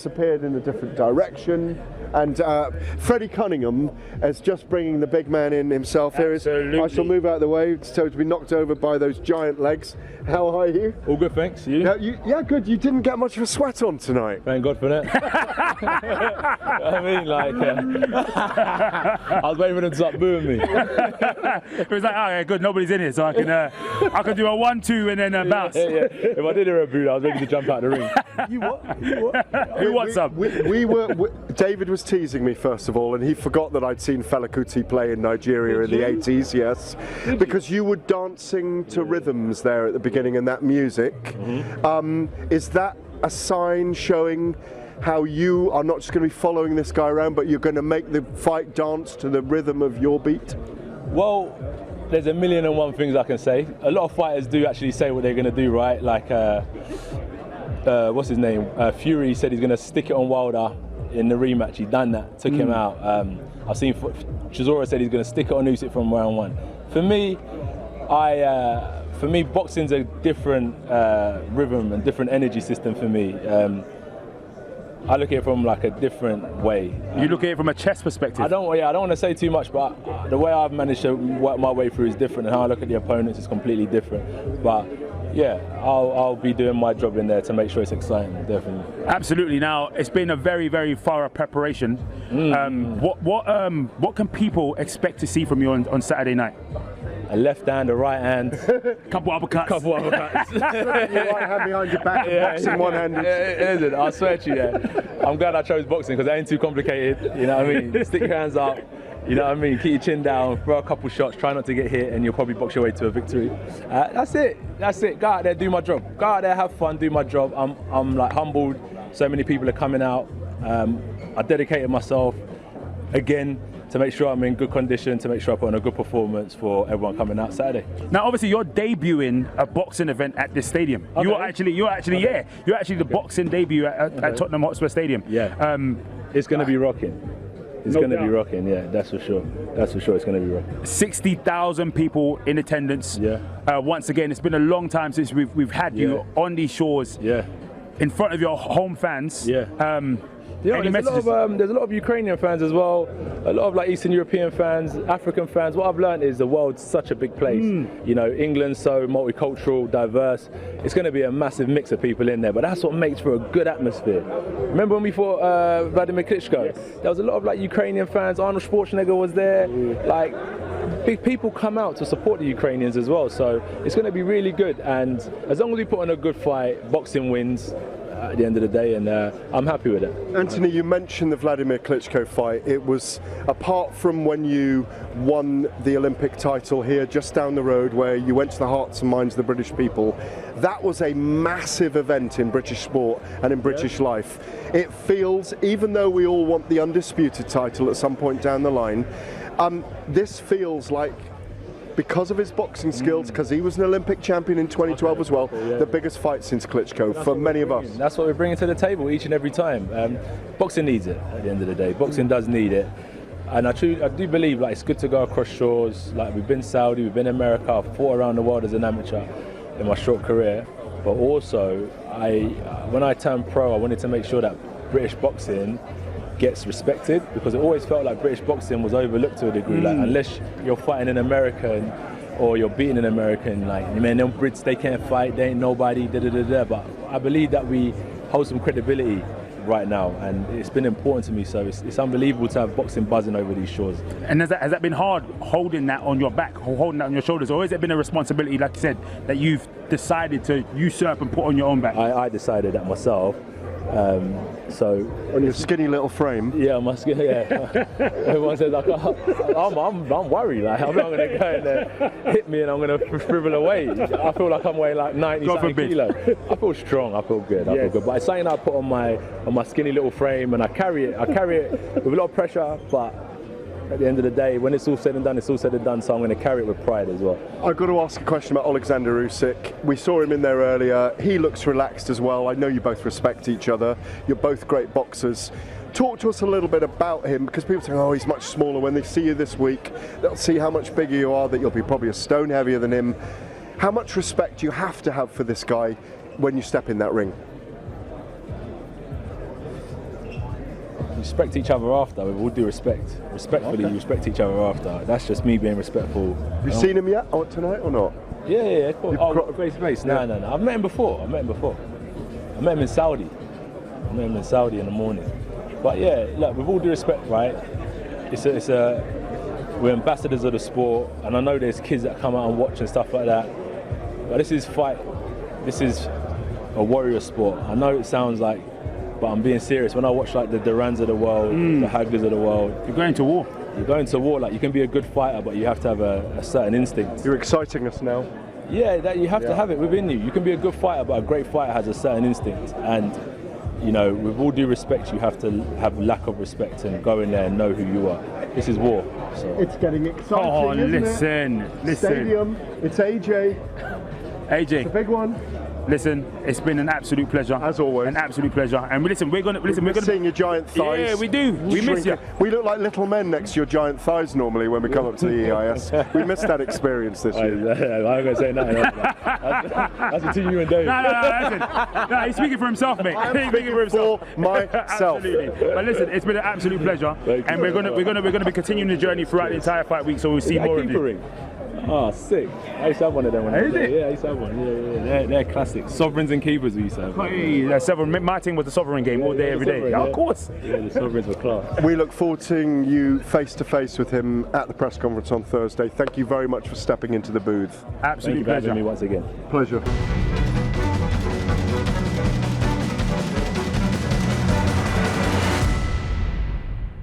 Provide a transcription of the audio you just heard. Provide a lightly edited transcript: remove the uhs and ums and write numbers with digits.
appeared in a different direction, and Freddie Cunningham is just bringing the big man in himself. Absolutely. Here is, I shall move out of the way so to be knocked over by those giant legs. How are you? All good, thanks. You? Yeah, good. You didn't get much of a sweat on tonight. Thank God for that. I mean, like, I was waiting for them to start booing me. It was like, oh yeah, good, nobody's in here, so I can do a 1-2 and then bounce. Yeah. If I did hear a boo, I was ready to jump out the ring. You what? Who wants some? David was teasing me first of all, and he forgot that I'd seen Fela Kuti play in Nigeria in the 80s. Yes, because you were dancing to rhythms there at the beginning and that music. Is that a sign showing how you are not just going to be following this guy around, but you're going to make the fight dance to the rhythm of your beat? Well, there's a million and one things I can say. A lot of fighters do actually say what they're going to do, right? Like, what's his name? Fury said he's going to stick it on Wilder in the rematch. He done that, took him out. I've seen Chisora said he's going to stick it on Usyk from round one. For me, boxing's a different rhythm and different energy system for me. I look at it from like a different way. You look at it from a chess perspective? I don't want to say too much, but the way I've managed to work my way through is different, and how I look at the opponents is completely different. But yeah, I'll be doing my job in there to make sure it's exciting, definitely. Absolutely. Now, it's been a very, very thorough preparation. What can people expect to see from you on Saturday night? A left hand, a right hand. Couple uppercuts. Your right hand behind your back, boxing one-handed. I swear to you, I'm glad I chose boxing because it ain't too complicated. You know what I mean? Stick your hands up. You know what I mean? Keep your chin down, throw a couple shots, try not to get hit, and you'll probably box your way to a victory. That's it. Go out there, do my job. Go out there, have fun, do my job. I'm like humbled. So many people are coming out. I dedicated myself again to make sure I'm in good condition, to make sure I put on a good performance for everyone coming out Saturday. Now, obviously, you're debuting a boxing event at this stadium. Okay. You're actually the boxing debut at Tottenham Hotspur Stadium. Yeah. It's going to be rocking. It's going to be rocking, yeah, that's for sure. That's for sure, it's going to be rocking. 60,000 people in attendance. Yeah. Once again, it's been a long time since we've had you on these shores. Yeah. In front of your home fans. Yeah. There's a lot of Ukrainian fans as well, a lot of like Eastern European fans, African fans. What I've learned is the world's such a big place. You know, England's so multicultural, diverse. It's going to be a massive mix of people in there, but that's what makes for a good atmosphere. Remember when we fought Vladimir Klitschko? Yes. There was a lot of like Ukrainian fans. Arnold Schwarzenegger was there. Like, big people come out to support the Ukrainians as well. So it's going to be really good. And as long as we put on a good fight, boxing wins at the end of the day, and I'm happy with it. Anthony, you mentioned the Vladimir Klitschko fight. It was, apart from when you won the Olympic title here just down the road, where you went to the hearts and minds of the British people, that was a massive event in British sport and in British life. It feels, even though we all want the undisputed title at some point down the line, this feels like, because of his boxing skills, because he was an Olympic champion in 2012 as well, the biggest fight since Klitschko for many of us. That's what we're bringing to the table each and every time. Boxing needs it at the end of the day. Boxing does need it. And I do believe like it's good to go across shores. Like, we've been Saudi, we've been America, I've fought around the world as an amateur in my short career. But also, when I turned pro, I wanted to make sure that British boxing gets respected, because it always felt like British boxing was overlooked to a degree. Like, unless you're fighting an American or you're beating an American, like, man, them Brits, they can't fight, they ain't nobody, da-da-da-da. But I believe that we hold some credibility right now, and it's been important to me, so it's unbelievable to have boxing buzzing over these shores. And has that been hard, holding that on your back, holding that on your shoulders, or has it been a responsibility, like you said, that you've decided to usurp and put on your own back? I decided that myself. So on your skinny little frame. Yeah, my skin. Yeah. Everyone says like, I'm worried. Like, I'm not going to go in there, hit me, and I'm going to shrivel away. I feel like I'm weighing like 90 kilos. I feel strong. I feel good. I feel good. But it's something I put on my skinny little frame, and I carry it. With a lot of pressure, but at the end of the day, when it's all said and done, it's all said and done, so I'm going to carry it with pride as well. I've got to ask a question about Oleksandr Usyk. We saw him in there earlier. He looks relaxed as well. I know you both respect each other. You're both great boxers. Talk to us a little bit about him, because people say, oh, he's much smaller. When they see you this week, they'll see how much bigger you are, that you'll be probably a stone heavier than him. How much respect you have to have for this guy when you step in that ring? respect each other after. With all due respect, respectfully, you respect each other after. That's just me being respectful. Have you seen him yet? Tonight or not? Yeah. Cool. Face to face. No. I've met him before. I met him in Saudi. In the morning. But yeah, look, with all due respect, right? We're ambassadors of the sport, and I know there's kids that come out and watch and stuff like that. But this is a warrior sport. I know it sounds like, but I'm being serious. When I watch like the Durans of the world, the Haglers of the world, You're going to war. you're going to war. Like, you can be a good fighter, but you have to have a certain instinct. You're exciting us now. Yeah, that you have to have it within you. You can be a good fighter, but a great fighter has a certain instinct. And you know, with all due respect, you have to have lack of respect and go in there and know who you are. This is war. So. It's getting exciting, listen. Stadium, it's AJ. AJ. It's a big one. Listen, it's been an absolute pleasure. As always. An absolute pleasure. And we're gonna seeing your giant thighs. Yeah, we do. We miss you. We look like little men next to your giant thighs normally when we come up to the EIS. We missed that experience this year. I'm going to say nothing else. That's between you and Dave. No, he's speaking for himself, mate. I'm speaking for myself. Absolutely. But listen, it's been an absolute pleasure. And we're gonna be continuing the journey throughout the entire fight week, so we'll see more of you. Oh, sick. I used to have one of them when I was Is it? there. Yeah, I used to have one. Yeah. They're classics. Sovereigns and keepers we used to have. My team was the sovereign game all day, every day. Sovereign, Of course. Yeah, the sovereigns were class. We look forward to seeing you face to face with him at the press conference on Thursday. Thank you very much for stepping into the booth. Absolute Thank you for pleasure. having me once again. Pleasure.